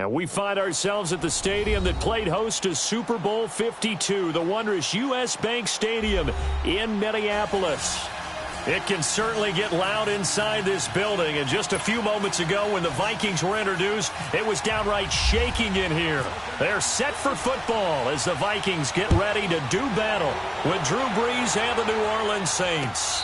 And we find ourselves at the stadium that played host to Super Bowl 52, the wondrous U.S. Bank Stadium in Minneapolis. It can certainly get loud inside this building, and just a few moments ago when the Vikings were introduced, it was downright shaking in here. They're set for football as the Vikings get ready to do battle with Drew Brees and the New Orleans Saints.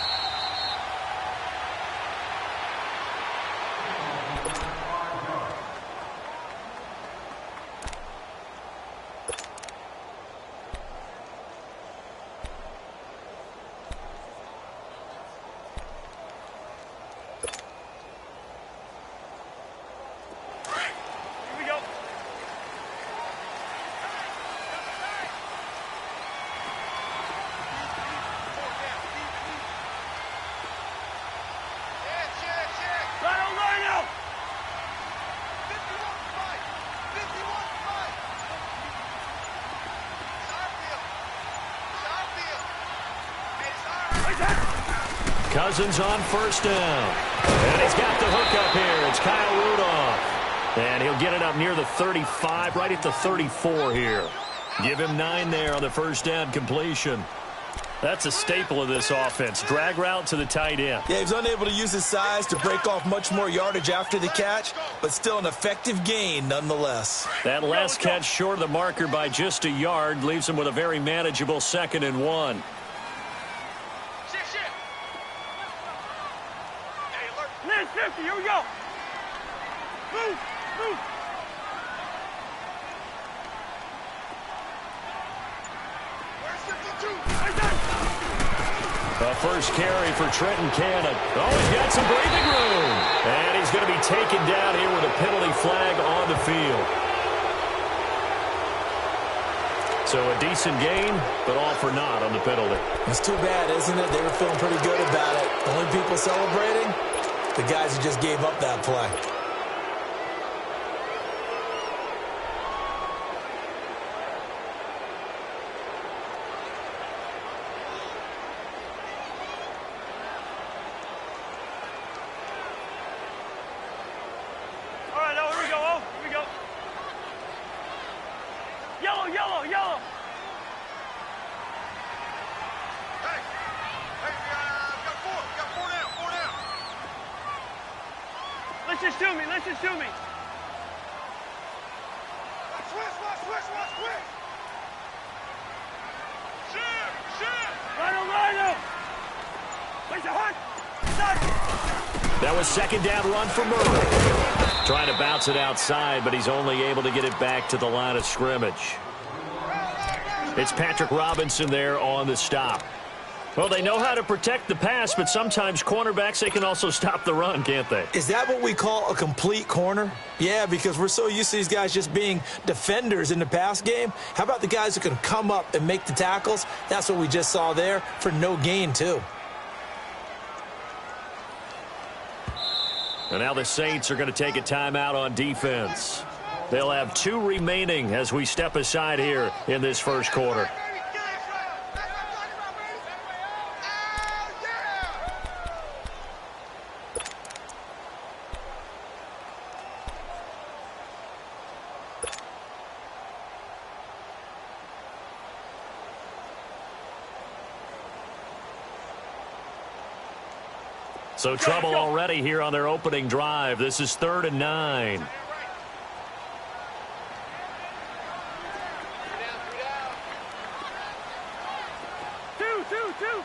Cousins on first down. And he's got the hookup here. It's Kyle Rudolph. And he'll get it up near the 35, right at the 34 here. Give him 9 there on the first down completion. That's a staple of this offense. Drag route to the tight end. Yeah, he's unable to use his size to break off much more yardage after the catch, but still an effective gain nonetheless. That last catch short of the marker by just a yard leaves him with a very manageable 2nd and 1. Here we go. Move, move. The first carry for Trenton Cannon. Oh, he's got some breathing room. And he's going to be taken down here with a penalty flag on the field. So a decent gain, but all for naught on the penalty. It's too bad, isn't it? They were feeling pretty good about it. The only people celebrating, the guys who just gave up that play. All right, oh, here we go. Oh, here we go. Yellow, yellow, yellow. Hey, we got 4. We got 4 down, 4 down. Listen to me, listen to me. Watch, quick. Shoot. Rhino. Place a hunt. That was 2nd down run for Murray. Trying to bounce it outside, but he's only able to get it back to the line of scrimmage. It's Patrick Robinson there on the stop. Well, they know how to protect the pass, but sometimes cornerbacks, they can also stop the run, can't they? Is that what we call a complete corner? Yeah, because we're so used to these guys just being defenders in the pass game. How about the guys who can come up and make the tackles? That's what we just saw there for no gain, too. And now the Saints are going to take a timeout on defense. They'll have 2 remaining as we step aside here in this first quarter. So trouble already here on their opening drive. This is 3rd and 9. Two.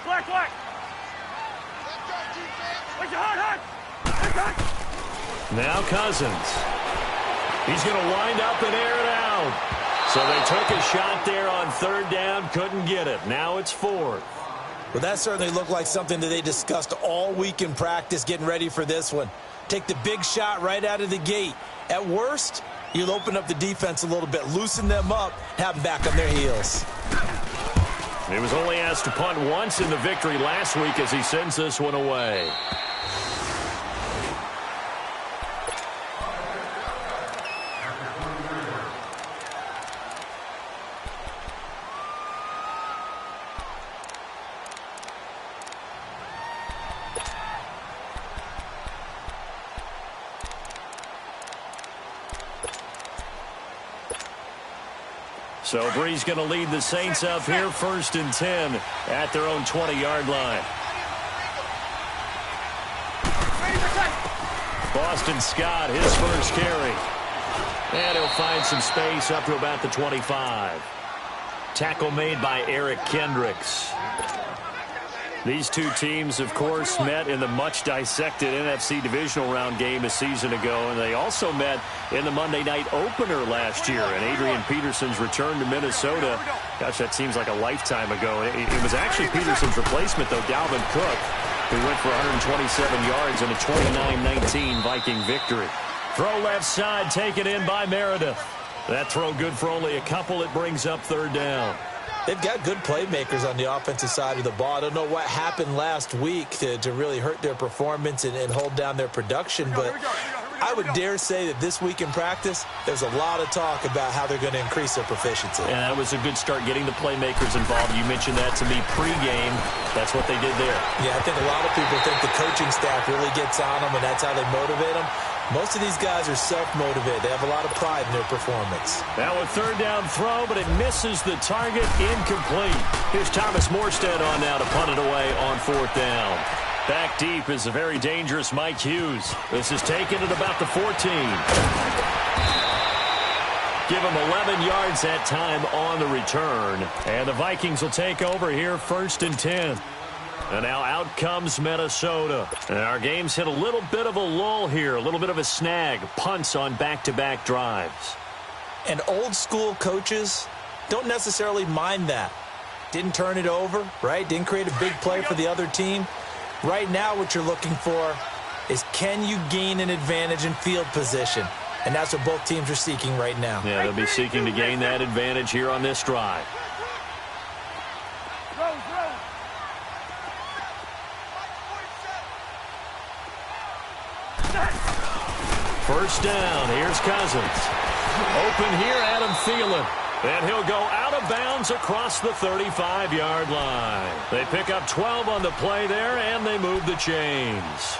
Black. Where's your hunt? Now Cousins. He's going to wind up and air it out. So they took a shot there on 3rd down, couldn't get it. Now it's 4th. Well, that certainly looked like something that they discussed all week in practice getting ready for this one. Take the big shot right out of the gate. At worst, you'll open up the defense a little bit, loosen them up, have them back on their heels. He was only asked to punt once in the victory last week as he sends this one away. So Bree's going to lead the Saints up here, 1st and 10 at their own 20-yard line. Boston Scott, his first carry. And he'll find some space up to about the 25. Tackle made by Eric Kendricks. These two teams, of course, met in the much-dissected NFC divisional round game a season ago, and they also met in the Monday night opener last year. And Adrian Peterson's return to Minnesota, gosh, that seems like a lifetime ago. It was actually Peterson's replacement, though, Dalvin Cook, who went for 127 yards in a 29-19 Viking victory. Throw left side, taken in by Meredith. That throw good for only a couple. It brings up 3rd down. They've got good playmakers on the offensive side of the ball. I don't know what happened last week to really hurt their performance and hold down their production, but I would dare say that this week in practice, there's a lot of talk about how they're going to increase their proficiency. And that was a good start, getting the playmakers involved. You mentioned that to me pregame. That's what they did there. Yeah, I think a lot of people think the coaching staff really gets on them, and that's how they motivate them. Most of these guys are self-motivated. They have a lot of pride in their performance. Now a 3rd down throw, but it misses the target, incomplete. Here's Thomas Morstead on now to punt it away on 4th down. Back deep is a very dangerous Mike Hughes. This is taken at about the 14. Give him 11 yards that time on the return. And the Vikings will take over here, 1st and 10. And now out comes Minnesota. And our game's hit a little bit of a lull here, a little bit of a snag. Punts on back-to-back drives. And old-school coaches don't necessarily mind that. Didn't turn it over, right? Didn't create a big play for the other team. Right now what you're looking for is, can you gain an advantage in field position? And that's what both teams are seeking right now. Yeah, they'll be seeking to gain that advantage here on this drive. First down, here's Cousins. Open here, Adam Thielen. And he'll go out of bounds across the 35-yard line. They pick up 12 on the play there, and they move the chains.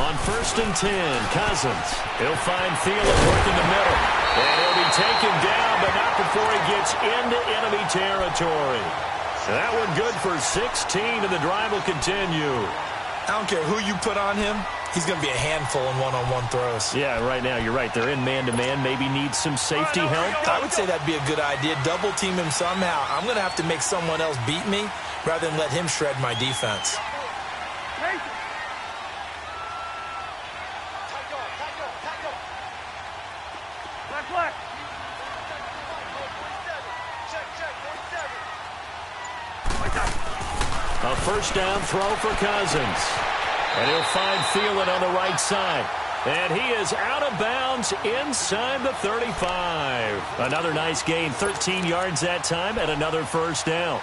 On 1st and 10, Cousins. He'll find Thielen working the middle. And he'll be taken down, but not before he gets into enemy territory. That one good for 16, and the drive will continue. I don't care who you put on him. He's going to be a handful in one-on-one throws. Yeah, right now, you're right. They're in man-to-man. Maybe needs some safety help. I would say that'd be a good idea. Double team him somehow. I'm going to have to make someone else beat me rather than let him shred my defense. A first down throw for Cousins. And he'll find Thielen on the right side. And he is out of bounds inside the 35. Another nice gain, 13 yards that time, and another first down.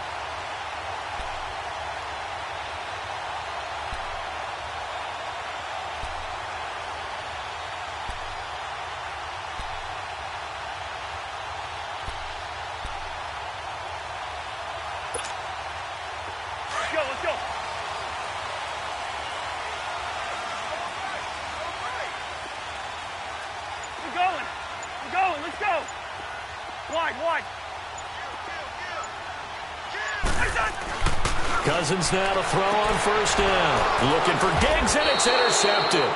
Cousins now to throw on first down. Looking for Diggs, and it's intercepted.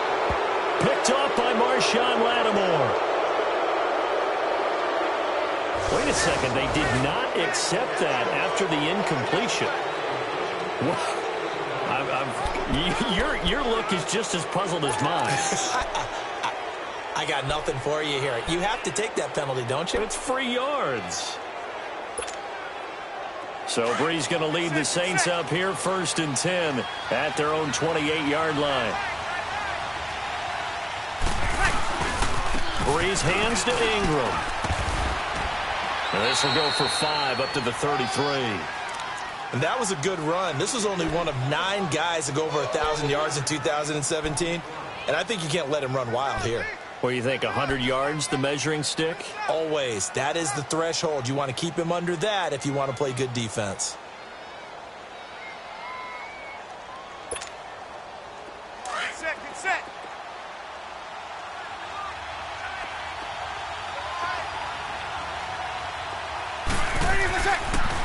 Picked off by Marshawn Lattimore. Wait a second. They did not accept that after the incompletion. Your look is just as puzzled as mine. I got nothing for you here. You have to take that penalty, don't you? It's free yards. So Bree's going to lead the Saints up here, 1st and 10 at their own 28-yard line. Brees hands to Ingram. And this will go for 5 up to the 33. And that was a good run. This was only one of 9 guys to go over 1,000 yards in 2017. And I think you can't let him run wild here. What do you think, 100 yards, the measuring stick? Always. That is the threshold. You want to keep him under that if you want to play good defense. Get set.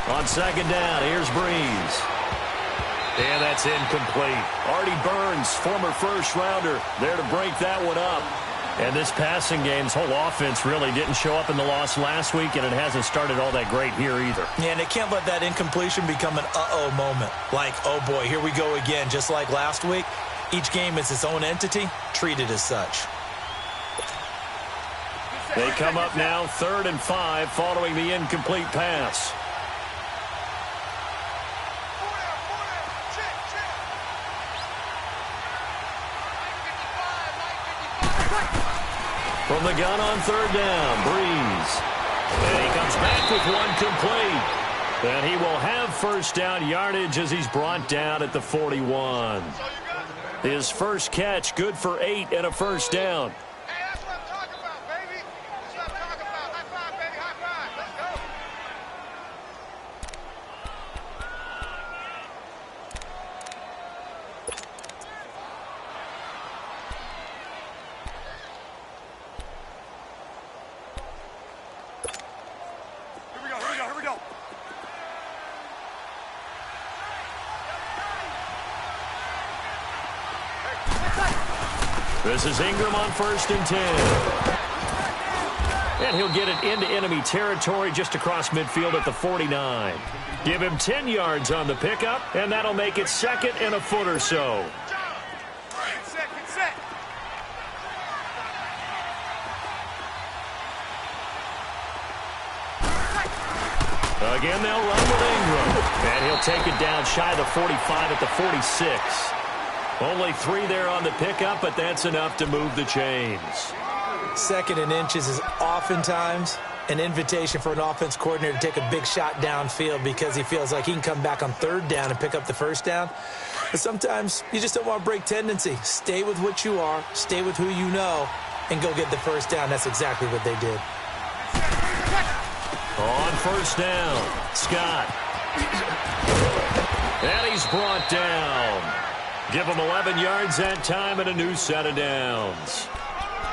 On second down, here's Breeze. And that's incomplete. Artie Burns, former first-rounder, there to break that one up. And this passing game's whole offense really didn't show up in the loss last week, and it hasn't started all that great here either. Yeah, and they can't let that incompletion become an uh-oh moment. Like, oh boy, here we go again, just like last week. Each game is its own entity, treated as such. They come up now 3rd and 5 following the incomplete pass. From the gun on 3rd down, Breeze. And he comes back with one complete. And he will have first down yardage as he's brought down at the 41. His first catch, good for 8 and a first down. Hey, that's what I'm talking about, baby. That's what I'm talking about. High five, baby. High five. Let's go. Here we go. This is Ingram on 1st and 10. And he'll get it into enemy territory just across midfield at the 49. Give him 10 yards on the pickup, and that'll make it 2nd and a foot or so. Get set. Again, they'll run with Ingram. And he'll take it down shy of the 45 at the 46. Only 3 there on the pickup, but that's enough to move the chains. 2nd and inches is oftentimes an invitation for an offense coordinator to take a big shot downfield because he feels like he can come back on 3rd down and pick up the first down. But sometimes you just don't want to break tendency. Stay with what you are, stay with who you know, and go get the first down. That's exactly what they did. On 1st down, Scott. And he's brought down. Give him 11 yards that time and a new set of downs.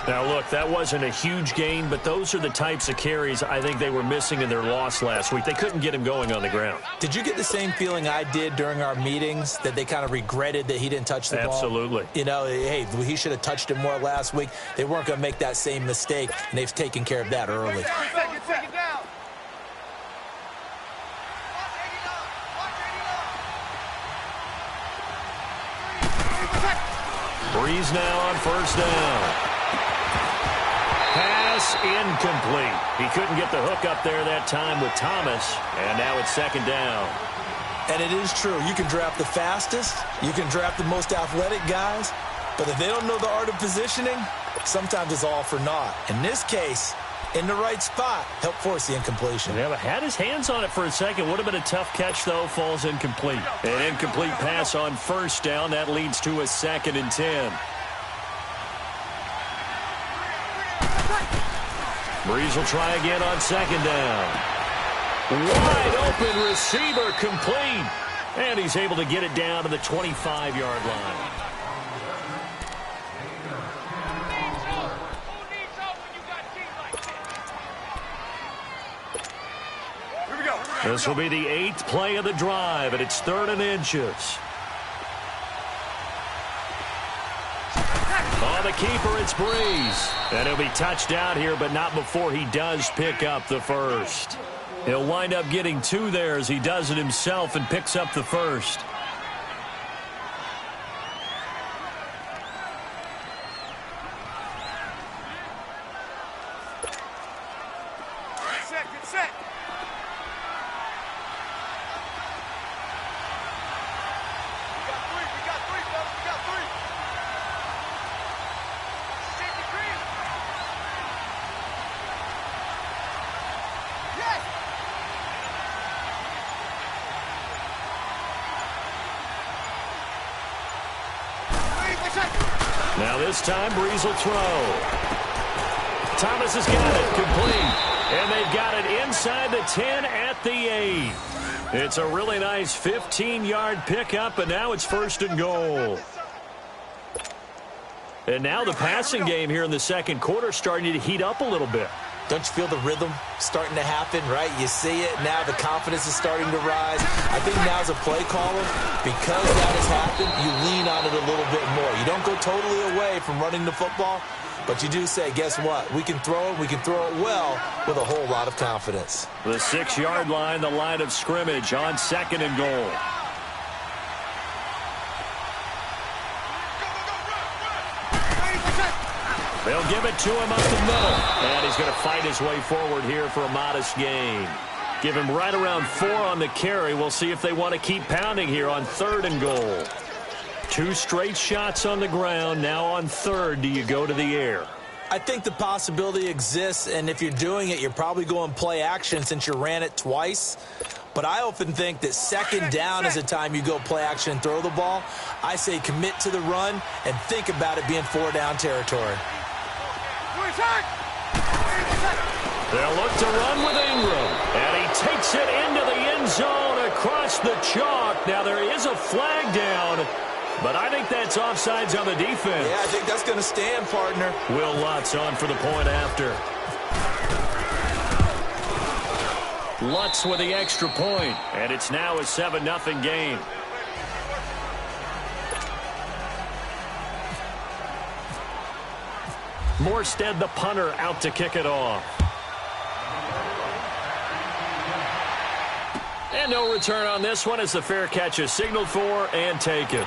Now, look, that wasn't a huge gain, but those are the types of carries I think they were missing in their loss last week. They couldn't get him going on the ground. Did you get the same feeling I did during our meetings, that they kind of regretted that he didn't touch the ball? Absolutely. You know, hey, he should have touched it more last week. They weren't going to make that same mistake, and they've taken care of that early. Second down. Breeze now on 1st down. Pass incomplete. He couldn't get the hook up there that time with Thomas, and now it's 2nd down. And it is true. You can draft the fastest, you can draft the most athletic guys, but if they don't know the art of positioning, sometimes it's all for naught. In this case, in the right spot, help force the incompletion. Yeah, but had his hands on it for a second. Would have been a tough catch, though. Falls incomplete. An incomplete pass on 1st down. That leads to a 2nd and 10. Breeze will try again on 2nd down. Wide open receiver complete. And he's able to get it down to the 25-yard line. This will be the 8th play of the drive, and it's 3rd and inches. On the keeper, it's Breeze. And he'll be touched out here, but not before he does pick up the first. He'll wind up getting 2 there as he does it himself and picks up the first. Get set. We got three, fellas. We got 3. Safety green. Yes. Now this time, Brees will throw. Thomas has got it, complete. And they've got it inside the 10 at the 8. It's a really nice 15-yard pickup, and now it's 1st and goal. And now the passing game here in the second quarter starting to heat up a little bit. Don't you feel the rhythm starting to happen, right? You see it. Now the confidence is starting to rise. I think now as a play caller, because that has happened, you lean on it a little bit more. You don't go totally away from running the football, but you do say, guess what? We can throw it. We can throw it well with a whole lot of confidence. The 6-yard line, the line of scrimmage on 2nd and goal. They'll give it to him up the middle. And he's going to fight his way forward here for a modest gain. Give him right around 4 on the carry. We'll see if they want to keep pounding here on 3rd and goal. 2 straight shots on the ground. Now on 3rd, do you go to the air? I think the possibility exists, and if you're doing it, you're probably going play action since you ran it twice. But I often think that 2nd down is a time you go play action and throw the ball. I say commit to the run and think about it being 4-down territory. They'll look to run with Ingram. And he takes it into the end zone across the chalk. Now there is a flag down, but I think that's offsides on the defense. Yeah, I think that's going to stand, partner. Will Lutz on for the point after. Lutz with the extra point, and it's now a 7-0 game. Morstead, the punter, out to kick it off. And no return on this one as the fair catch is signaled for and taken.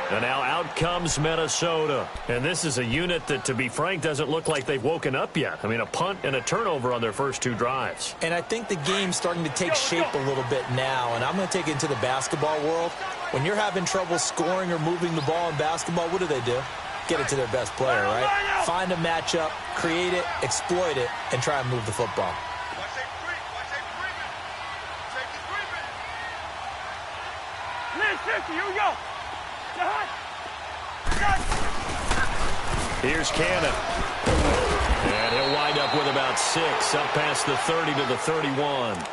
And now out comes Minnesota. And this is a unit that, to be frank, doesn't look like they've woken up yet. I mean, a punt and a turnover on their first 2 drives. And I think the game's starting to take shape a little bit now. And I'm going to take it into the basketball world. When you're having trouble scoring or moving the ball in basketball, what do? Get it to their best player, right? Find a matchup, create it, exploit it, and try and move the football. Here we go. Here's Cannon. And he'll wind up with about 6, up past the 30 to the 31.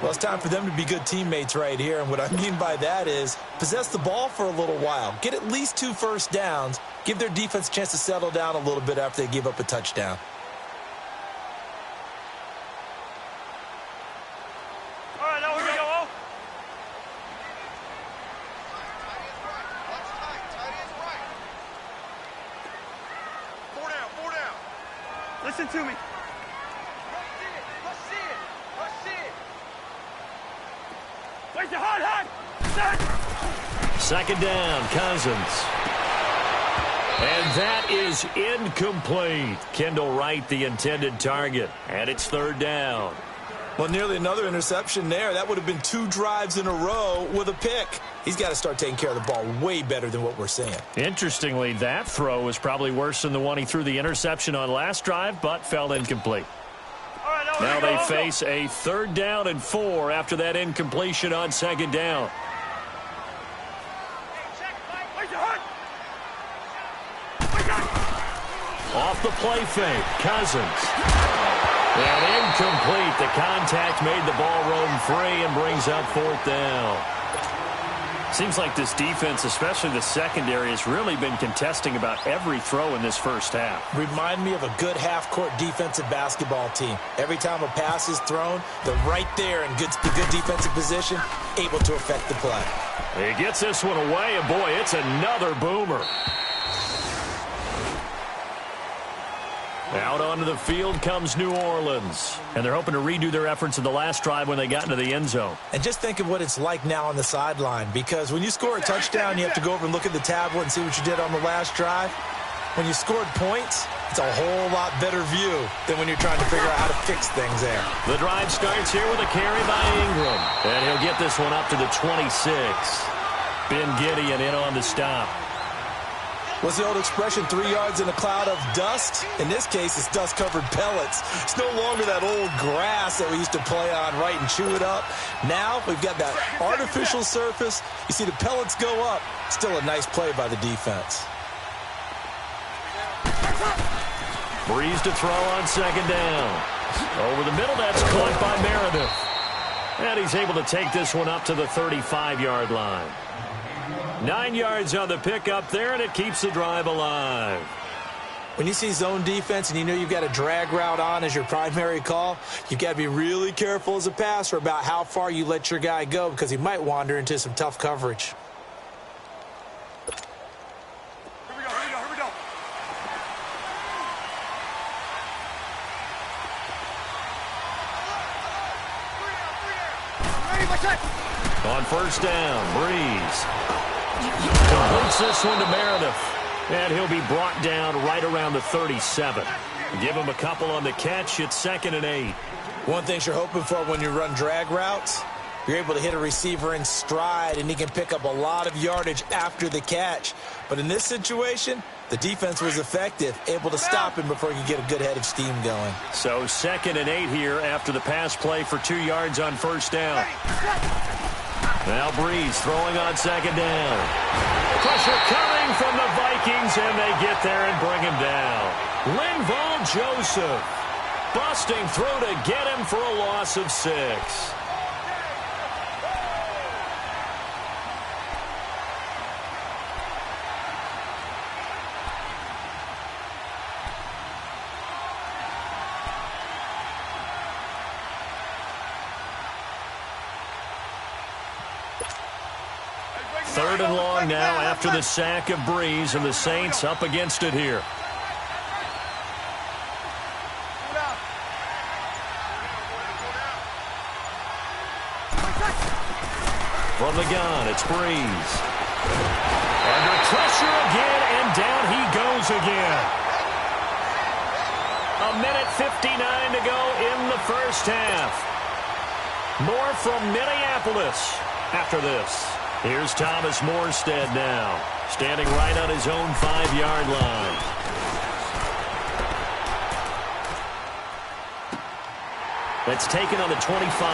Well, it's time for them to be good teammates right here. And what I mean by that is possess the ball for a little while. Get at least 2 first downs. Give their defense a chance to settle down a little bit after they give up a touchdown. All right, now here we go. Four down. Listen to me. Where's the hard? Second down, Cousins. And that is incomplete. Kendall Wright, the intended target. And it's 3rd down. Well, nearly another interception there. That would have been 2 drives in a row with a pick. He's got to start taking care of the ball way better than what we're seeing. Interestingly, that throw was probably worse than the one he threw the interception on last drive, but fell incomplete. Now they face a 3rd down and 4 after that incompletion on 2nd down. Off the play fake, Cousins. And incomplete. The contact made the ball roam free and brings up 4th down. Seems like this defense, especially the secondary, has really been contesting about every throw in this first half. Remind me of a good half-court defensive basketball team. Every time a pass is thrown, they're right there in good defensive position, able to affect the play. He gets this one away, and boy, it's another boomer. Out onto the field comes New Orleans. And they're hoping to redo their efforts in the last drive when they got into the end zone. And just think of what it's like now on the sideline. Because when you score a touchdown, you have to go over and look at the tablet and see what you did on the last drive. When you scored points, it's a whole lot better view than when you're trying to figure out how to fix things there. The drive starts here with a carry by Ingram. And he'll get this one up to the 26. Ben Gideon in on the stop. What's the old expression, 3 yards in a cloud of dust? In this case, it's dust-covered pellets. It's no longer that old grass that we used to play on, right, and chew it up. Now we've got that artificial surface. You see the pellets go up. Still a nice play by the defense. Breeze to throw on second down. Over the middle, that's caught by Meredith. And he's able to take this one up to the 35-yard line. 9 yards on the pickup there, and it keeps the drive alive. When you see zone defense and you know you've got a drag route on as your primary call, you've got to be really careful as a passer about how far you let your guy go because he might wander into some tough coverage. Here we go. Ready, my check. On first down, Breeze completes this one to Meredith. And he'll be brought down right around the 37. Give him a couple on the catch. It's 2nd and 8. One thing you're hoping for when you run drag routes, you're able to hit a receiver in stride, and he can pick up a lot of yardage after the catch. But in this situation, the defense was effective, able to stop him before he could get a good head of steam going. So 2nd and 8 here after the pass play for 2 yards on first down. Now Breeze throwing on second down. Pressure coming from the Vikings, and they get there and bring him down. Linval Joseph busting through to get him for a loss of 6. Third and long now after the sack of Breeze, and the Saints up against it here. From the gun, it's Breeze. Under pressure again, and down he goes again. 1:59 to go in the first half. More from Minneapolis after this. Here's Thomas Morstead now, standing right on his own 5-yard line. That's taken on the 25.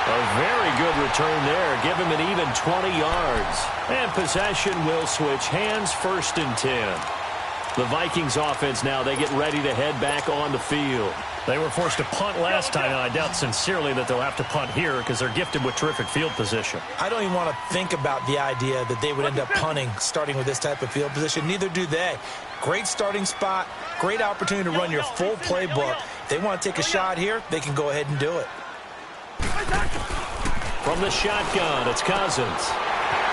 A very good return there. Give him an even 20 yards. And possession will switch hands, 1st and 10. The Vikings offense now, they get ready to head back on the field. They were forced to punt last time, and I doubt sincerely that they'll have to punt here because they're gifted with terrific field position. I don't even want to think about the idea that they would end up punting starting with this type of field position. Neither do they. Great starting spot, great opportunity to run your full playbook. If they want to take a shot here, they can go ahead and do it. From the shotgun, it's Cousins.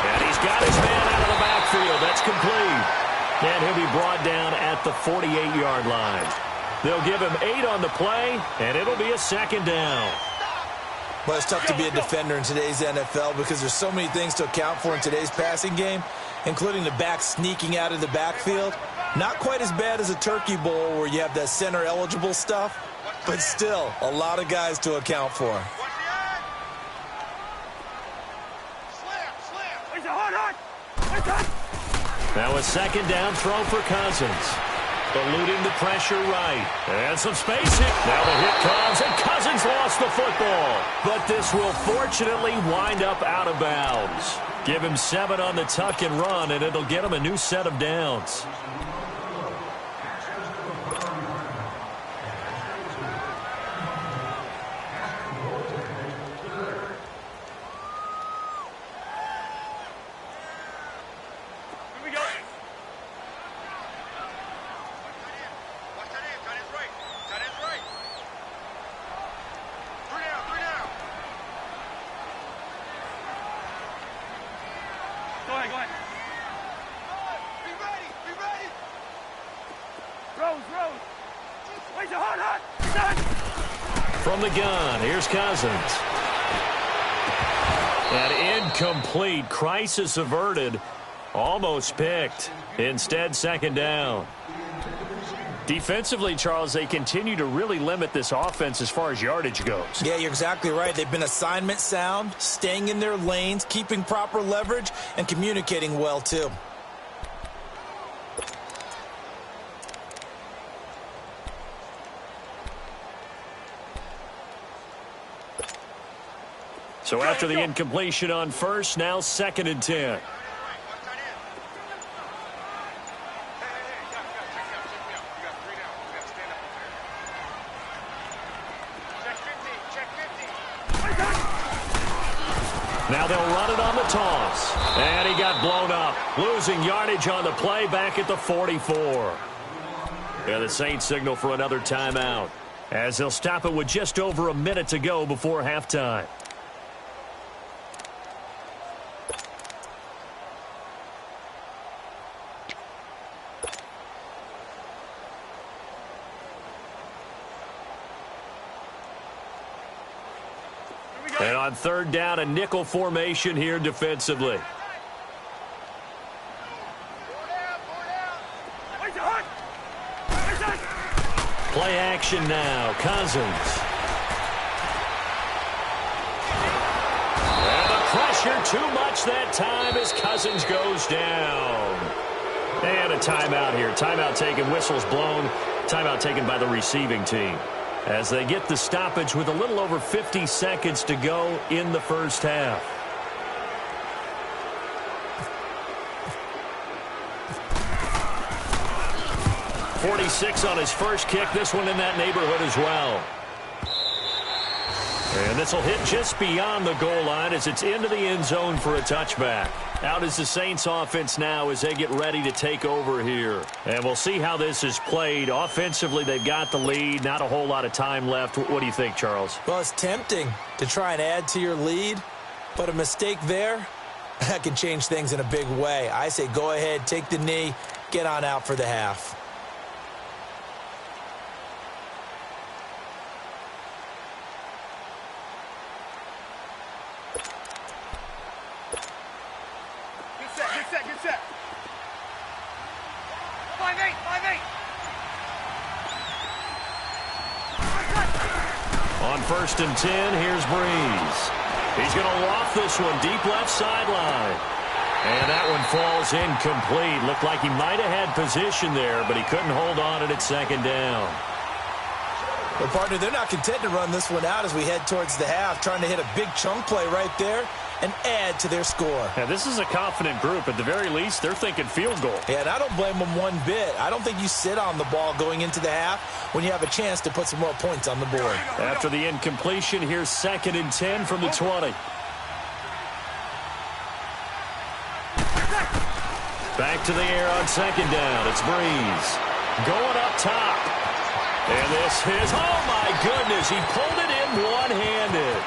And he's got his man out of the backfield. That's complete. And he'll be brought down at the 48-yard line. They'll give him 8 on the play, and it'll be a 2nd down. Well, it's tough to be a defender in today's NFL because there's so many things to account for in today's passing game, including the back sneaking out of the backfield. Not quite as bad as a turkey bowl where you have that center-eligible stuff, but still a lot of guys to account for. Now a 2nd down throw for Cousins. Eluding the pressure right. And some spacing. Now the hit comes, and Cousins lost the football. But this will fortunately wind up out of bounds. Give him 7 on the tuck and run, and it'll get him a new set of downs. From the gun, here's Cousins. And incomplete. Crisis averted. Almost picked. Instead, 2nd down. Defensively, Charles, they continue to really limit this offense as far as yardage goes. Yeah, you're exactly right. They've been assignment sound, staying in their lanes, keeping proper leverage, and communicating well, too. So after the incompletion on first, now 2nd and 10. Now they'll run it on the toss. And he got blown up. Losing yardage on the play back at the 44. Yeah, the Saints signal for another timeout, as they'll stop it with just over a minute to go before halftime. And on third down, a nickel formation here defensively. Play action now. Cousins. And the pressure too much that time as Cousins goes down. And a timeout here. Timeout taken. Whistles blown. Timeout taken by the receiving team, as they get the stoppage with a little over 50 seconds to go in the first half. .46 on his first kick. This one in that neighborhood as well. And this will hit just beyond the goal line as it's into the end zone for a touchback. Out is the Saints offense now as they get ready to take over here. And we'll see how this is played. Offensively, they've got the lead. Not a whole lot of time left. What do you think, Charles? Well, it's tempting to try and add to your lead, but a mistake there, that can change things in a big way. I say go ahead, take the knee, get on out for the half. Get set. 5-8. On 1st and 10, here's Breeze. He's going to loft this one deep left sideline. And that one falls incomplete. Looked like he might have had position there, but he couldn't hold on at second down. Well, partner, they're not content to run this one out as we head towards the half, trying to hit a big chunk play right there and add to their score. Yeah, this is a confident group. At the very least, they're thinking field goal. Yeah, and I don't blame them one bit. I don't think you sit on the ball going into the half when you have a chance to put some more points on the board. After the incompletion, here's 2nd and 10 from the 20. Back to the air on 2nd down. It's Breeze. Going up top. And this is, oh my goodness, he pulled it in one-handed.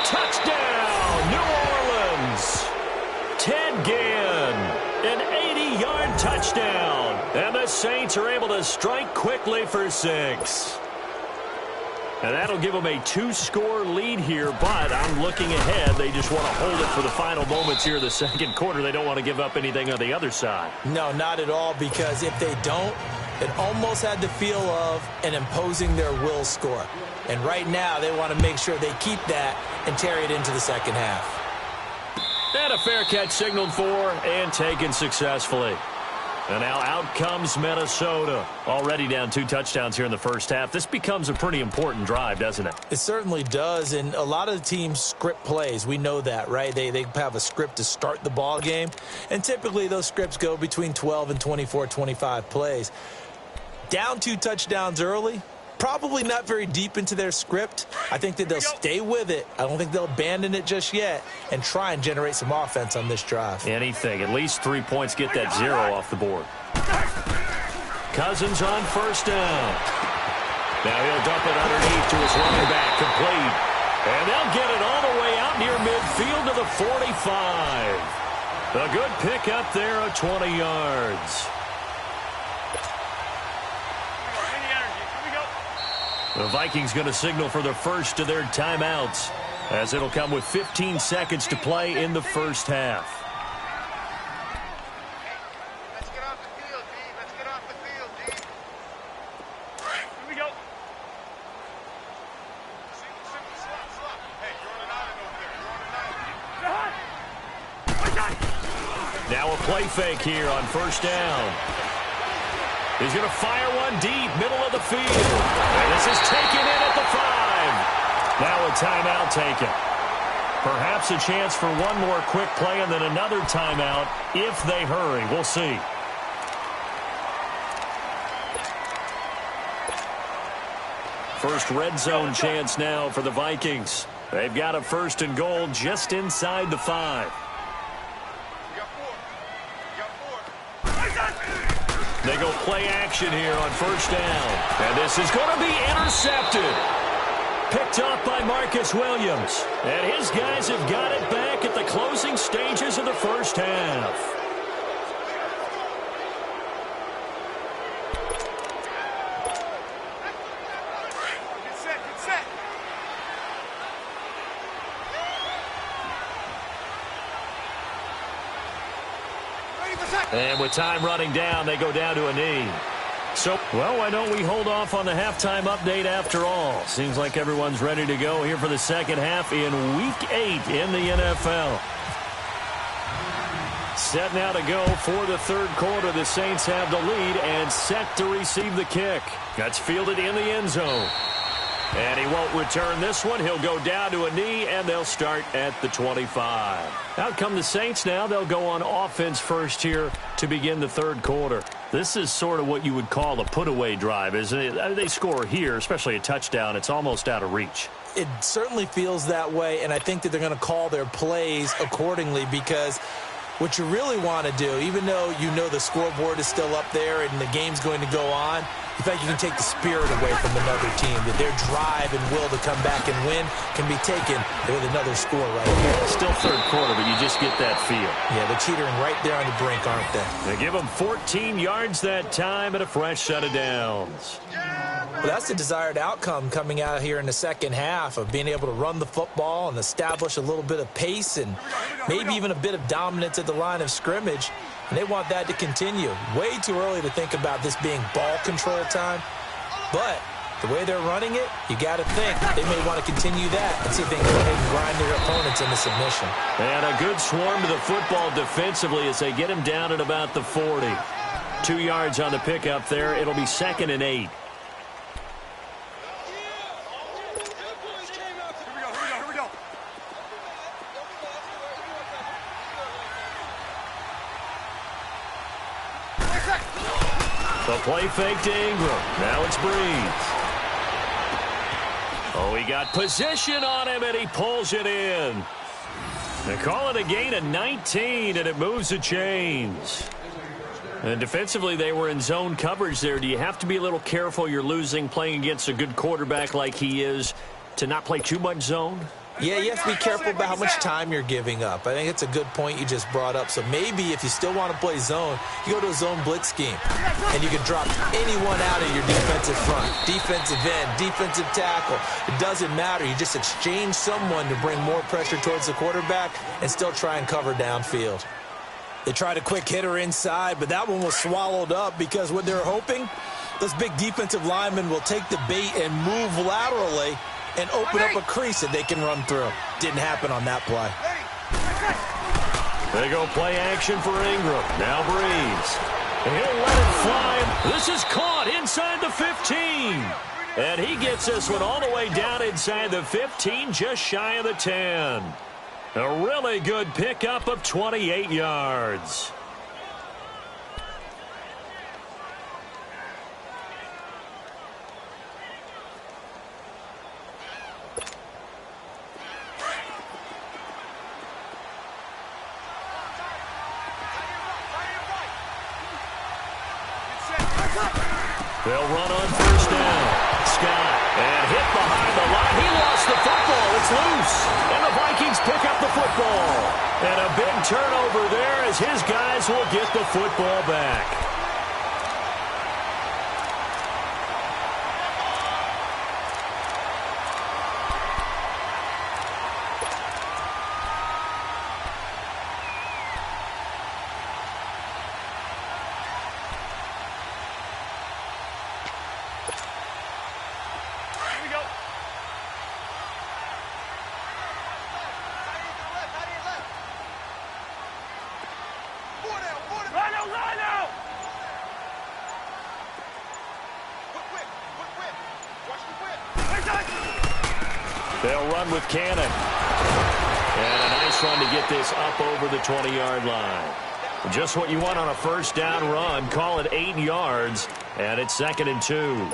Touchdown, New Orleans. Ted Ginn, an 80-yard touchdown. And the Saints are able to strike quickly for 6. And that'll give them a 2-score lead here, but I'm looking ahead. They just want to hold it for the final moments here in the second quarter. They don't want to give up anything on the other side. No, not at all, because if they don't, it almost had the feel of an imposing their will score. And right now, they want to make sure they keep that and carry it into the second half. And a fair catch signaled for and taken successfully. And now out comes Minnesota. Already down 2 touchdowns here in the first half. This becomes a pretty important drive, doesn't it? It certainly does, and a lot of the teams script plays. We know that, right? They have a script to start the ball game, and typically those scripts go between 12 and 24, 25 plays. Down 2 touchdowns early, probably not very deep into their script. I think that they'll stay with it. I don't think they'll abandon it just yet and try and generate some offense on this drive. Anything. At least 3 points, get that 0 off the board. Cousins on 1st down. Now he'll dump it underneath to his running back, complete. And they'll get it all the way out near midfield to the 45. A good pickup there of 20 yards. The Vikings going to signal for the first of their timeouts, as it'll come with 15 seconds to play in the first half. Let's get off the field, D. Let's get off the field, D. Here we go. Slot. Hey, you're on an island over there. You're on an island. Now a play fake here on 1st down. He's going to fire one deep, middle of the field. And this is taken in at the 5. Now a timeout taken. Perhaps a chance for one more quick play and then another timeout if they hurry. We'll see. First red zone chance now for the Vikings. They've got a 1st and goal just inside the 5. They go play action here on 1st down. And this is going to be intercepted. Picked up by Marcus Williams. And his guys have got it back at the closing stages of the 1st half. And with time running down, they go down to a knee. So, well, why don't we hold off on the halftime update after all? Seems like everyone's ready to go here for the second half in Week 8 in the NFL. Set now to go for the 3rd quarter. The Saints have the lead and set to receive the kick. That's fielded in the end zone. And he won't return this one. He'll go down to a knee, and they'll start at the 25. Out come the Saints now. They'll go on offense first here to begin the 3rd quarter. This is sort of what you would call a put-away drive, isn't it? They score here, especially a touchdown. It's almost out of reach. It certainly feels that way, and I think that they're going to call their plays accordingly because what you really want to do, even though you know the scoreboard is still up there and the game's going to go on, in fact, you can take the spirit away from another team, that their drive and will to come back and win can be taken with another score right here. Still 3rd quarter, but you just get that feel. Yeah, they're teetering right there on the brink, aren't they? They give them 14 yards that time and a fresh set of downs. Well, that's the desired outcome coming out here in the second half of being able to run the football and establish a little bit of pace and maybe even a bit of dominance at the line of scrimmage. And they want that to continue. Way too early to think about this being ball control time. But the way they're running it, you got to think they may want to continue that and see if they can go ahead and grind their opponents into submission. And a good swarm to the football defensively as they get him down at about the 40. 2 yards on the pickup there. It'll be 2nd and 8. The play fake to Ingram. Now it's Breeze. Oh, he got position on him, and he pulls it in. They call it a gain of 19, and it moves the chains. And defensively, they were in zone coverage there. Do you have to be a little careful? You're losing playing against a good quarterback like he is to not play too much zone? Yeah, you have to be careful about how much time you're giving up. I think it's a good point you just brought up. So maybe if you still want to play zone, you go to a zone blitz scheme. And you can drop anyone out of your defensive front. Defensive end, defensive tackle. It doesn't matter. You just exchange someone to bring more pressure towards the quarterback and still try and cover downfield. They tried a quick hitter inside, but that one was swallowed up because what they're hoping, those big defensive linemen will take the bait and move laterally and open up a crease that they can run through. Didn't happen on that play. They go play action for Ingram. Now Breeze. And he'll let it fly. This is caught inside the 15. And he gets this one all the way down inside the 15, just shy of the 10. A really good pickup of 28 yards. They'll run on 1st down. Scott, and hit behind the line. He lost the football. It's loose. And the Vikings pick up the football. And a big turnover there as his guys will get the football back. They'll run with Cannon. And a nice run to get this up over the 20-yard line. Just what you want on a 1st down run. Call it 8 yards, and it's 2nd and 2.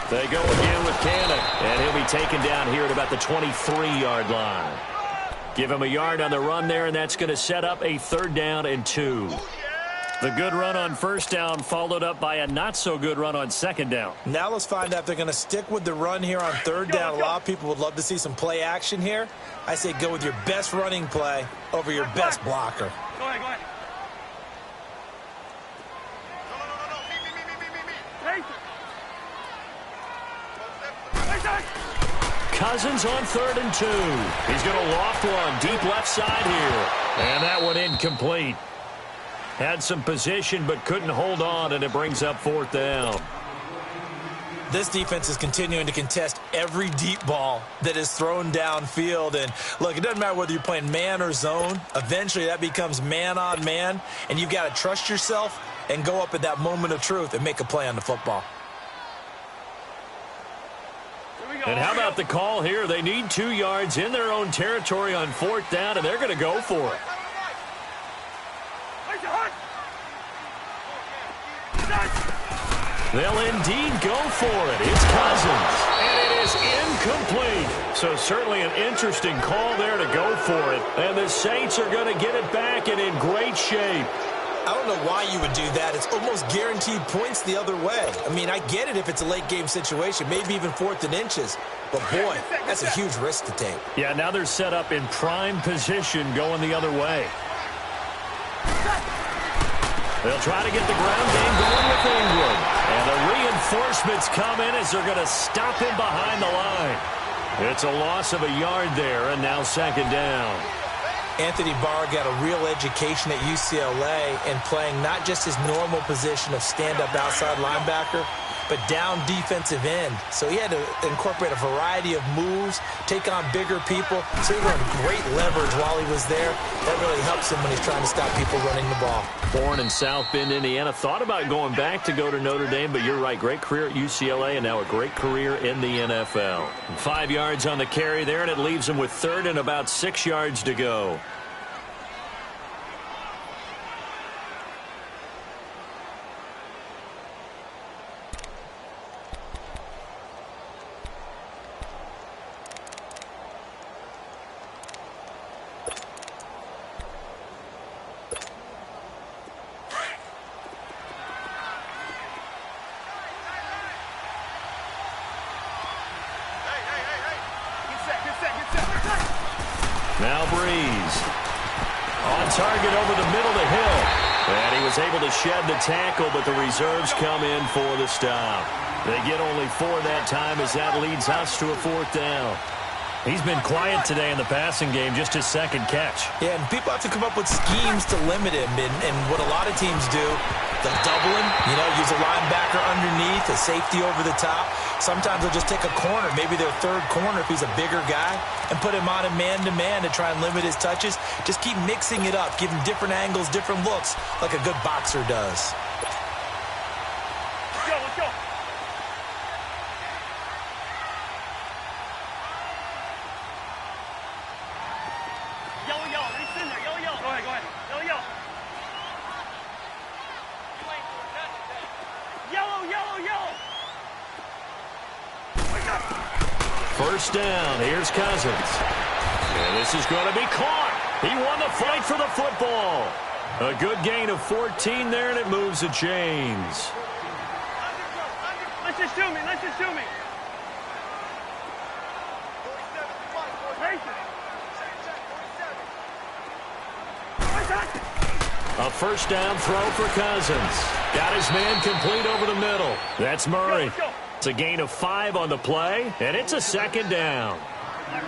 They go again with Cannon, and he'll be taken down here at about the 23-yard line. Give him a yard on the run there, and that's going to set up a 3rd down and 2. The good run on 1st down followed up by a not-so-good run on 2nd down. Now let's find out if they're going to stick with the run here on 3rd down. A lot of people would love to see some play action here. I say go with your best running play over your best blocker. Go ahead, go ahead. Cousins on 3rd and 2. He's going to loft one deep left side here. And that one incomplete. Had some position but couldn't hold on, and it brings up 4th down. This defense is continuing to contest every deep ball that is thrown downfield. And look, it doesn't matter whether you're playing man or zone. Eventually that becomes man on man, and you've got to trust yourself and go up at that moment of truth and make a play on the football. And how about the call here? They need 2 yards in their own territory on 4th down, and they're going to go for it. They'll indeed go for it. It's Cousins. And it is incomplete. So certainly an interesting call there to go for it. And the Saints are going to get it back and in great shape. I don't know why you would do that. It's almost guaranteed points the other way. I mean, I get it if it's a late game situation, maybe even 4th and inches. But, boy, that's a huge risk to take. Yeah, now they're set up in prime position going the other way. They'll try to get the ground game going with Ingram. And the reinforcements come in as they're going to stop him behind the line. It's a loss of a yard there, and now 2nd down. Anthony Barr got a real education at UCLA in playing not just his normal position of stand-up outside linebacker, but down defensive end. So he had to incorporate a variety of moves, take on bigger people. So he learned great leverage while he was there. That really helps him when he's trying to stop people running the ball. Born in South Bend, Indiana. Thought about going back to go to Notre Dame, but you're right. Great career at UCLA and now a great career in the NFL. 5 yards on the carry there, and it leaves him with 3rd and about 6 yards to go. Now Breeze. On target over the middle to Hill. And he was able to shed the tackle, but the reserves come in for the stop. They get only 4 that time as that leads us to a 4th down. He's been quiet today in the passing game, just his 2nd catch. Yeah, and people have to come up with schemes to limit him. And what a lot of teams do, they'll double him, use a linebacker underneath, a safety over the top. Sometimes they'll just take a corner, maybe their 3rd corner if he's a bigger guy, and put him on a man-to-man to try and limit his touches. Just keep mixing it up, give him different angles, different looks, like a good boxer does. Let's go. Yellow. Reach in there. Yellow. Go ahead. Yellow. Yellow. 1st down. Here's Cousins. And this is going to be caught. He won the fight for the football. A good gain of 14 there, and it moves the chains. Let's just do me. A 1st down throw for Cousins. Got his man complete over the middle. That's Murray. It's a gain of 5 on the play, and it's a 2nd down.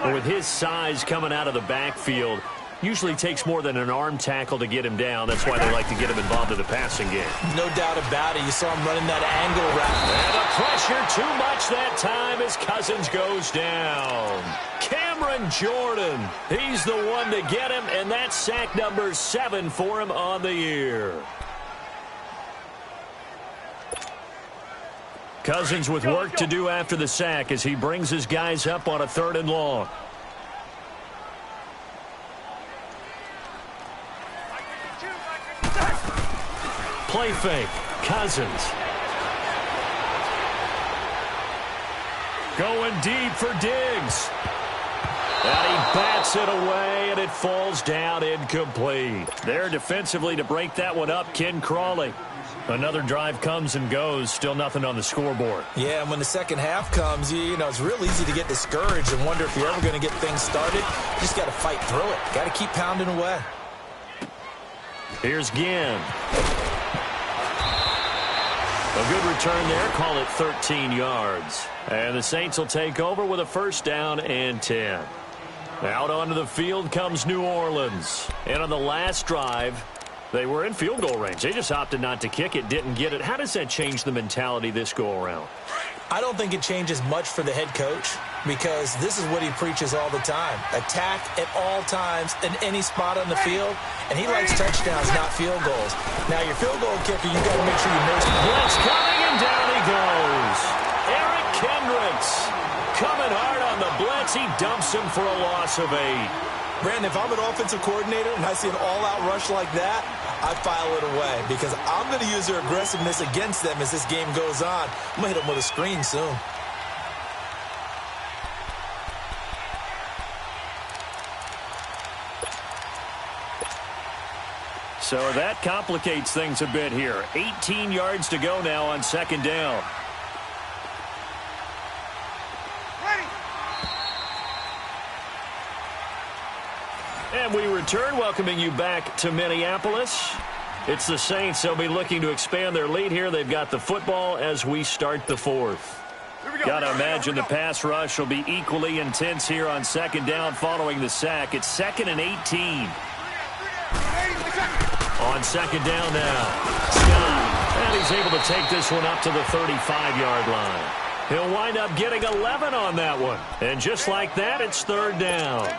But with his size coming out of the backfield, usually takes more than an arm tackle to get him down. That's why they like to get him involved in the passing game. No doubt about it. You saw him running that angle route. And the pressure too much that time as Cousins goes down. Cameron Jordan, he's the one to get him, and that's sack number 7 for him on the year. Cousins with work to do after the sack as he brings his guys up on a 3rd and long. Play fake. Cousins. Going deep for Diggs. And he bats it away, and it falls down incomplete. There defensively to break that one up, Ken Crawley. Another drive comes and goes, still nothing on the scoreboard. Yeah, and when the second half comes, you know, it's real easy to get discouraged and wonder if you're ever going to get things started. You just got to fight through it. Got to keep pounding away. Here's Ginn. A good return there, call it 13 yards. And the Saints will take over with a first down and 10. Out onto the field comes New Orleans. And on the last drive, they were in field goal range. They just opted not to kick it, didn't get it. How does that change the mentality this go-around? I don't think it changes much for the head coach because this is what he preaches all the time. Attack at all times in any spot on the field, and he likes touchdowns, not field goals. Now, your field goal kicker, you got to make sure you make it. Blitz coming, and down he goes. Eric Kendricks coming hard on the blitz. He dumps him for a loss of 8. Brandon, if I'm an offensive coordinator and I see an all-out rush like that, I file it away because I'm going to use their aggressiveness against them as this game goes on. I'm going to hit them with a screen soon. So that complicates things a bit here. 18 yards to go now on second down. And we return, welcoming you back to Minneapolis. It's the Saints. They'll be looking to expand their lead here. They've got the football as we start the fourth. Got to imagine the pass rush will be equally intense here on second down following the sack. It's 2nd and 18. On second down now, Scott. And he's able to take this one up to the 35-yard line. He'll wind up getting 11 on that one. And just like that, it's third down.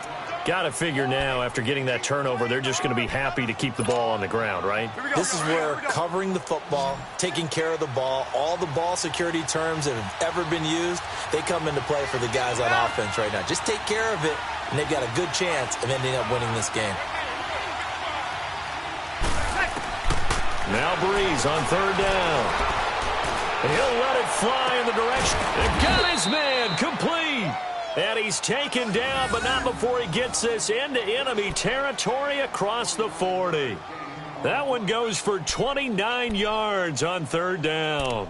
Got to figure now, after getting that turnover, they're just going to be happy to keep the ball on the ground, right? This is where covering the football, taking care of the ball, all the ball security terms that have ever been used, they come into play for the guys on offense right now. Just take care of it, and they've got a good chance of ending up winning this game. Now Breeze on third down. He'll let it fly in the direction. And got his man complete. And he's taken down, but not before he gets this into enemy territory across the 40. That one goes for 29 yards on third down.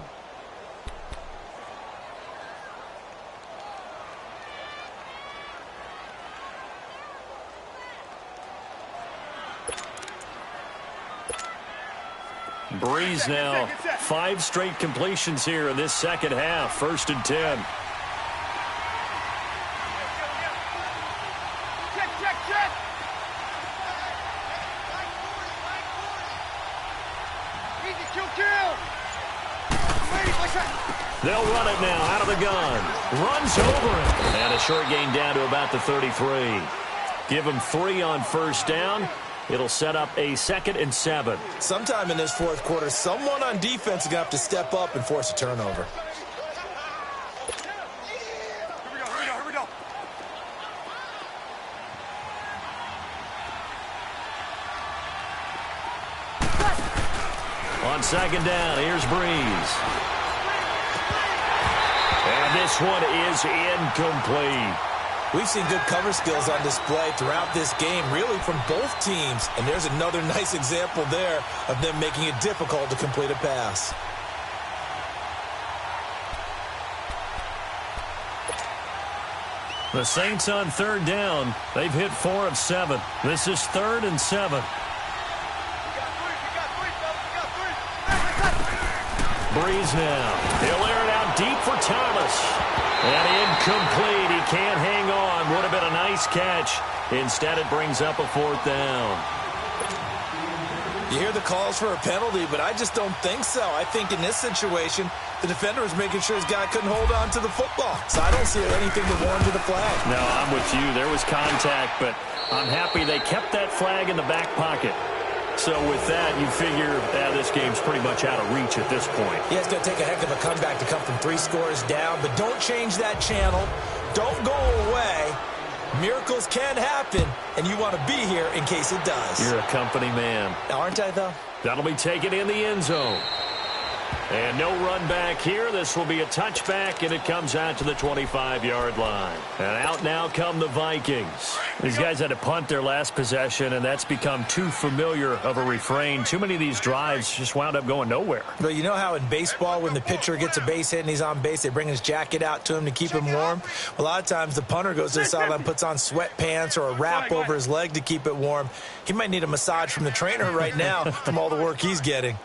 Breeze now 5 straight completions here in this second half. 1st and 10. They'll run it now out of the gun. Runs over it. And a short gain down to about the 33. Give him 3 on first down. It'll set up a 2nd and 7. Sometime in this fourth quarter, someone on defense is going to have to step up and force a turnover. Here we go. On second down, here's Breeze. And this one is incomplete. We've seen good cover skills on display throughout this game, really from both teams. And there's another nice example there of them making it difficult to complete a pass. The Saints on third down. They've hit 4 of 7. This is 3rd and 7. Breeze now. He'll air it out deep for Thomas. And incomplete. He can't hang on. Would have been a nice catch. Instead, it brings up a 4th down. You hear the calls for a penalty, but I just don't think so. I think in this situation, the defender was making sure his guy couldn't hold on to the football. So I don't see anything to warrant the flag. No, I'm with you. There was contact, but I'm happy they kept that flag in the back pocket. So with that, you figure this game's pretty much out of reach at this point. Yeah, it's going to take a heck of a comeback to come from 3 scores down, but don't change that channel. Don't go away. Miracles can happen, and you want to be here in case it does. You're a company man. Aren't I, though? That'll be taken in the end zone. And no run back here. This will be a touchback, and it comes out to the 25-yard line. And out now come the Vikings. These guys had to punt their last possession, and that's become too familiar of a refrain. Too many of these drives just wound up going nowhere. But you know how in baseball, when the pitcher gets a base hit and he's on base, they bring his jacket out to him to keep him warm? A lot of times the punter goes to the sideline, puts on sweatpants or a wrap over his leg to keep it warm. He might need a massage from the trainer right now from all the work he's getting.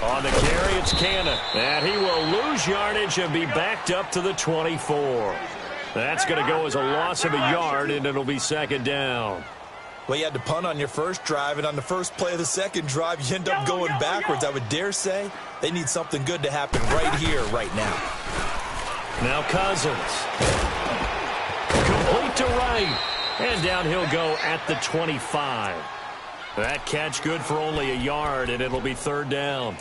On the carry, it's Cannon. And he will lose yardage and be backed up to the 24. That's going to go as a loss of a yard, and it'll be second down. Well, you had to punt on your first drive, and on the first play of the second drive, you end up going backwards. I would dare say they need something good to happen right here, right now. Now Cousins. Complete to right. And down he'll go at the 25. That catch good for only a yard, and it'll be third down.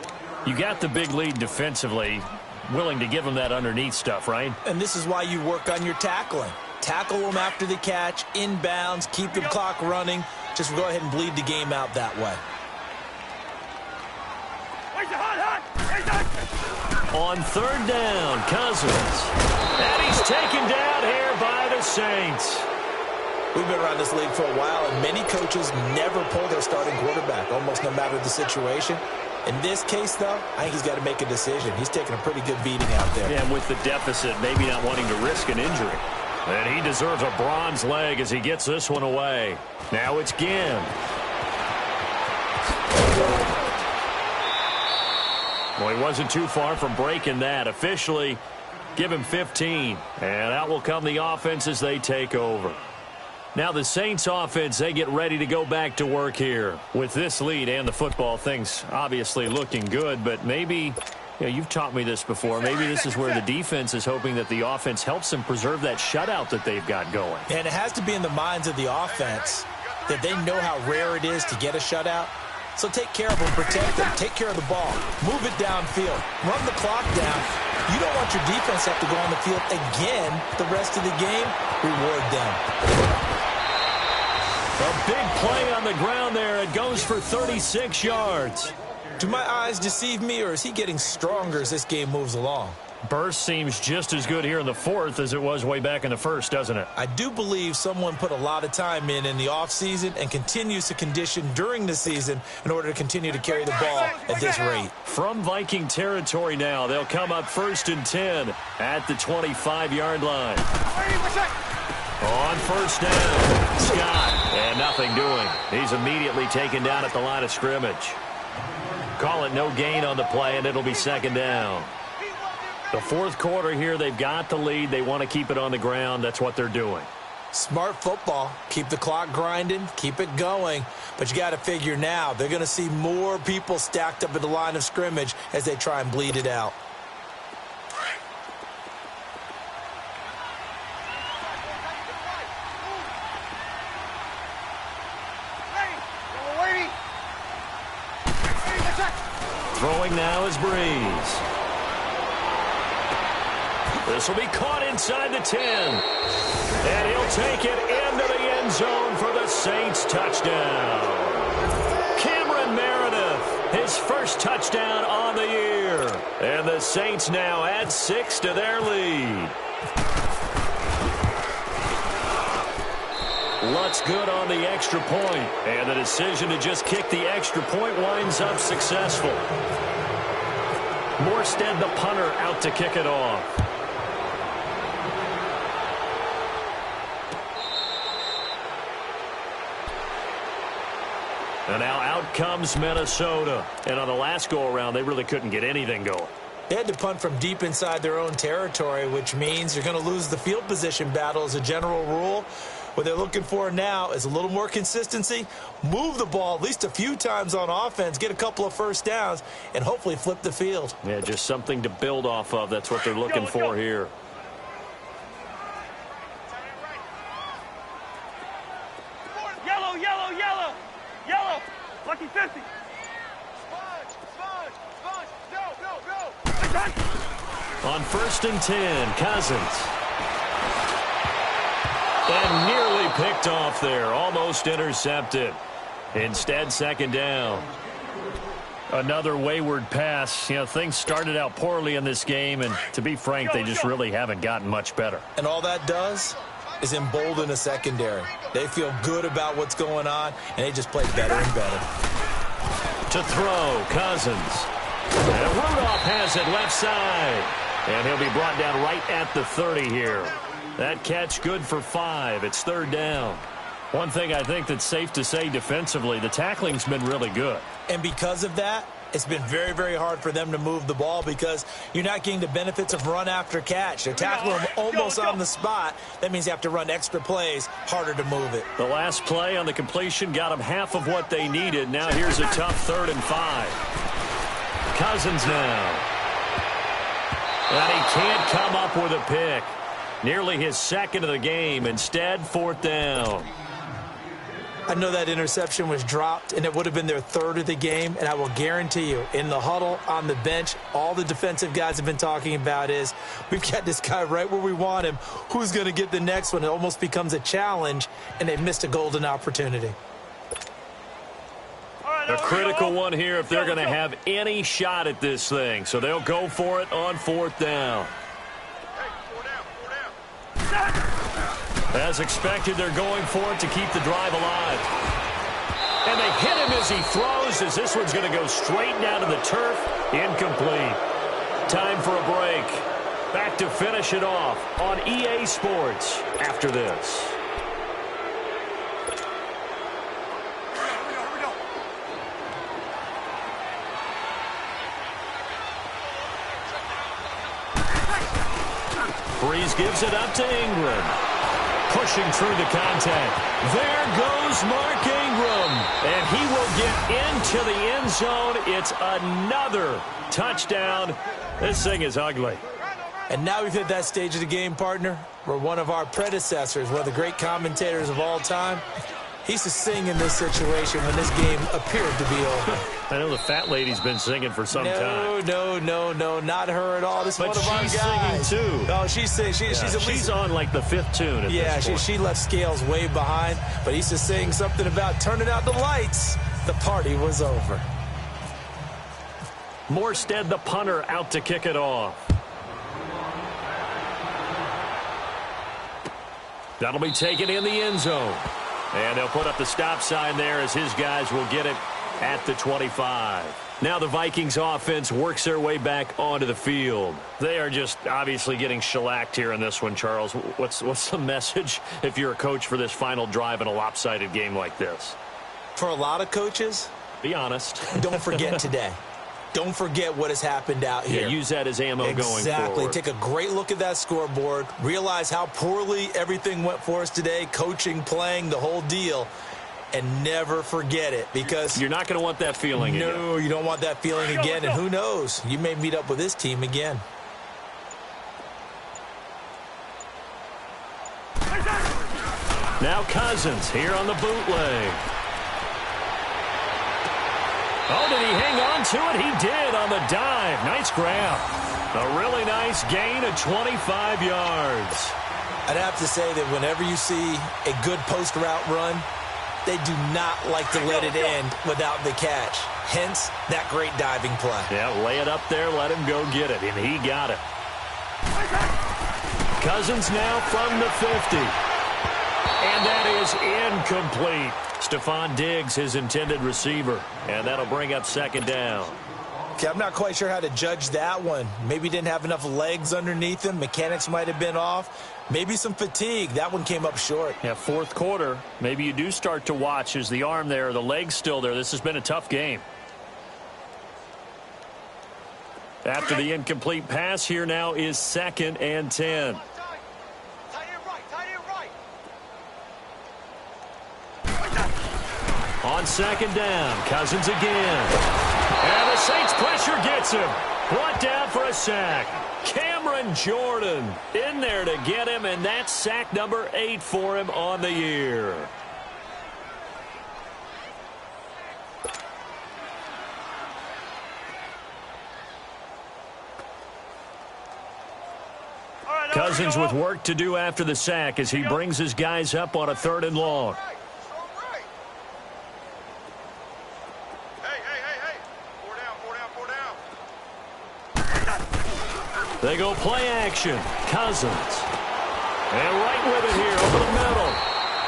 You got the big lead defensively, willing to give them that underneath stuff, right? And this is why you work on your tackling. Tackle them after the catch, inbounds, keep the clock running. Just go ahead and bleed the game out that way. On third down, Cousins. And he's taken down here by the Saints. We've been around this league for a while, and many coaches never pull their starting quarterback, almost no matter the situation. In this case, though, I think he's got to make a decision. He's taking a pretty good beating out there. Yeah, and with the deficit, maybe not wanting to risk an injury. And he deserves a bronze leg as he gets this one away. Now it's Ginn. Well, he wasn't too far from breaking that. Officially, give him 15. And out will come the offense as they take over. Now the Saints offense, they get ready to go back to work here. With this lead and the football, things obviously looking good, but maybe, you've taught me this before, maybe this is where the defense is hoping that the offense helps them preserve that shutout that they've got going. And it has to be in the minds of the offense that they know how rare it is to get a shutout. So take care of them, protect them, take care of the ball, move it downfield, run the clock down. You don't want your defense to have to go on the field again the rest of the game. Reward them. A big play on the ground there. It goes for 36 yards. Do my eyes deceive me, or is he getting stronger as this game moves along? Burst seems just as good here in the fourth as it was way back in the first, doesn't it? I do believe someone put a lot of time in the offseason and continues to condition during the season in order to continue to carry the ball at this rate. From Viking territory now, they'll come up 1st and 10 at the 25-yard line. On first down, Scott, and nothing doing. He's immediately taken down at the line of scrimmage. Call it no gain on the play, and it'll be second down. The fourth quarter here, they've got the lead. They want to keep it on the ground. That's what they're doing. Smart football. Keep the clock grinding. Keep it going. But you got to figure now, they're going to see more people stacked up at the line of scrimmage as they try and bleed it out. Throwing now is Breeze. This will be caught inside the 10. And he'll take it into the end zone for the Saints touchdown. Cameron Meredith, his first touchdown on the year. And the Saints now add 6 to their lead. Lutz good on the extra point, and the decision to just kick the extra point winds up successful. Morstead, the punter, out to kick it off. And now out comes Minnesota. And on the last go-around, they really couldn't get anything going. They had to punt from deep inside their own territory, which means you're going to lose the field position battle as a general rule. What they're looking for now is a little more consistency, move the ball at least a few times on offense, get a couple of first downs, and hopefully flip the field. Yeah, just something to build off of. That's what they're looking for here. Yellow, yellow, yellow, yellow. Lucky 50. On 1st and 10, Cousins. And nearly picked off there. Almost intercepted. Instead, second down. Another wayward pass. You know, things started out poorly in this game, and to be frank, they just really haven't gotten much better. And all that does is embolden the secondary. They feel good about what's going on, and they just play better and better. To throw, Cousins. And Rudolph has it left side. And he'll be brought down right at the 30 here. That catch good for 5. It's third down. One thing I think that's safe to say defensively, the tackling's been really good. And because of that, it's been very, very hard for them to move the ball because you're not getting the benefits of run after catch. They're tackling them almost on the spot. That means you have to run extra plays, harder to move it. The last play on the completion got them half of what they needed. Now here's a tough 3rd and 5. Cousins now. And he can't come up with a pick. Nearly his 2nd of the game. Instead, 4th down. I know that interception was dropped, and it would have been their 3rd of the game, and I will guarantee you, in the huddle, on the bench, all the defensive guys have been talking about is, we've got this guy right where we want him. Who's going to get the next one? It almost becomes a challenge, and they missed a golden opportunity. A critical one here if they're going to have any shot at this thing. So they'll go for it on 4th down. As expected, they're going for it to keep the drive alive. And they hit him as he throws, as this one's going to go straight down to the turf. Incomplete. Time for a break. Back to finish it off on EA Sports after this. Breeze gives it up to Ingram. Pushing through the contact. There goes Mark Ingram. And he will get into the end zone. It's another touchdown. This thing is ugly. And now we've hit that stage of the game, partner, where one of our predecessors, one of the great commentators of all time, he used to sing in this situation when this game appeared to be over. I know the fat lady's been singing for some time. No, not her at all. This is but one of our guys. She's singing, too. Oh, she's singing. She's on, like, the 5th tune at this point. She left Scales way behind, but he used to sing something about turning out the lights. The party was over. Morstead, the punter, out to kick it off. That'll be taken in the end zone. And they'll put up the stop sign there as his guys will get it at the 25. Now the Vikings offense works their way back onto the field. They are just obviously getting shellacked here in this one, Charles. What's the message if you're a coach for this final drive in a lopsided game like this? For a lot of coaches, be honest. Don't forget today. Don't forget what has happened out here. Yeah, use that as ammo going forward. Exactly. Take a great look at that scoreboard. Realize how poorly everything went for us today. Coaching, playing, the whole deal. And never forget it, because you're not going to want that feeling again. No, you don't want that feeling again. And who knows? You may meet up with this team again. Now Cousins here on the bootleg. Oh, did he hang on to it? He did on the dive. Nice grab. A really nice gain of 25 yards. I'd have to say that whenever you see a good post route run, they do not like to let it end without the catch. Hence, that great diving play. Yeah, lay it up there, let him go get it, and he got it. Cousins now from the 50. And that is incomplete. Stephon Diggs, his intended receiver. And that'll bring up 2nd down. Okay, I'm not quite sure how to judge that one. Maybe didn't have enough legs underneath him. Mechanics might have been off. Maybe some fatigue. That one came up short. Yeah, 4th quarter. Maybe you do start to watch. Is the arm there, the leg's still there? This has been a tough game. After the incomplete pass, here now is 2nd and 10. On 2nd down, Cousins again. And the Saints pressure gets him. Brought down for a sack. Cameron Jordan in there to get him, and that's sack number 8 for him on the year. Cousins with work to do after the sack as he brings his guys up on a 3rd and long. Hey, They go play action. Cousins. And right with it here over the middle.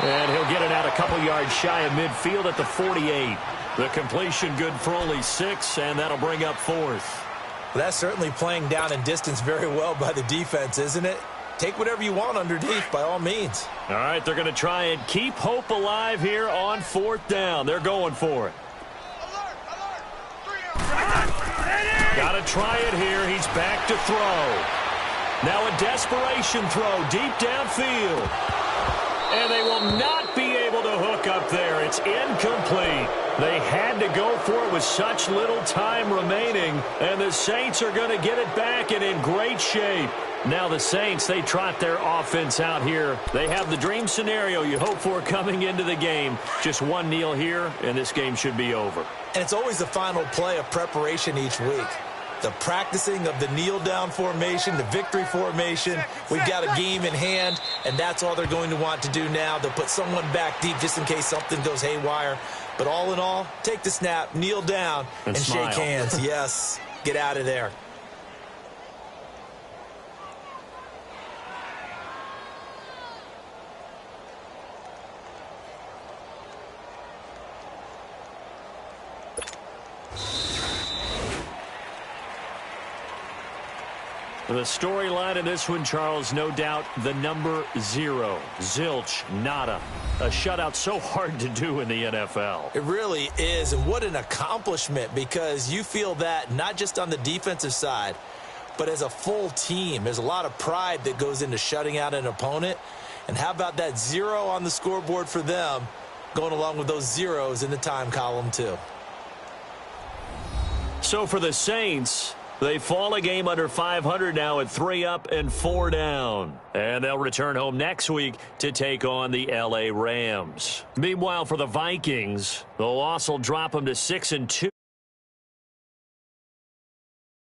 And he'll get it out a couple yards shy of midfield at the 48. The completion good for only 6, and that'll bring up 4th. That's certainly playing down in distance very well by the defense, isn't it? Take whatever you want underneath, by all means. All right, they're going to try and keep hope alive here on 4th down. They're going for it. Alert, alert. 3 out. Got to try it here. He's back to throw. Now a desperation throw deep downfield. And they will not be able to hook up there. It's incomplete. They had to go for it with such little time remaining. And the Saints are going to get it back and in great shape. Now the Saints, they trot their offense out here. They have the dream scenario you hope for coming into the game. Just one kneel here, and this game should be over. And it's always the final play of preparation each week. The practicing of the kneel-down formation, the victory formation. We've got a game in hand, and that's all they're going to want to do now. They'll put someone back deep just in case something goes haywire. But all in all, take the snap, kneel down, and smile. shake hands. Yes, get out of there. The storyline in this one, Charles, no doubt the number 0. Zilch, nada. A shutout so hard to do in the NFL. It really is, and what an accomplishment, because you feel that not just on the defensive side, but as a full team. There's a lot of pride that goes into shutting out an opponent. And how about that 0 on the scoreboard for them, going along with those zeros in the time column too. So for the Saints, they fall a game under 500 now at 3 up and 4 down. And they'll return home next week to take on the L.A. Rams. Meanwhile, for the Vikings, the loss will drop them to 6-2.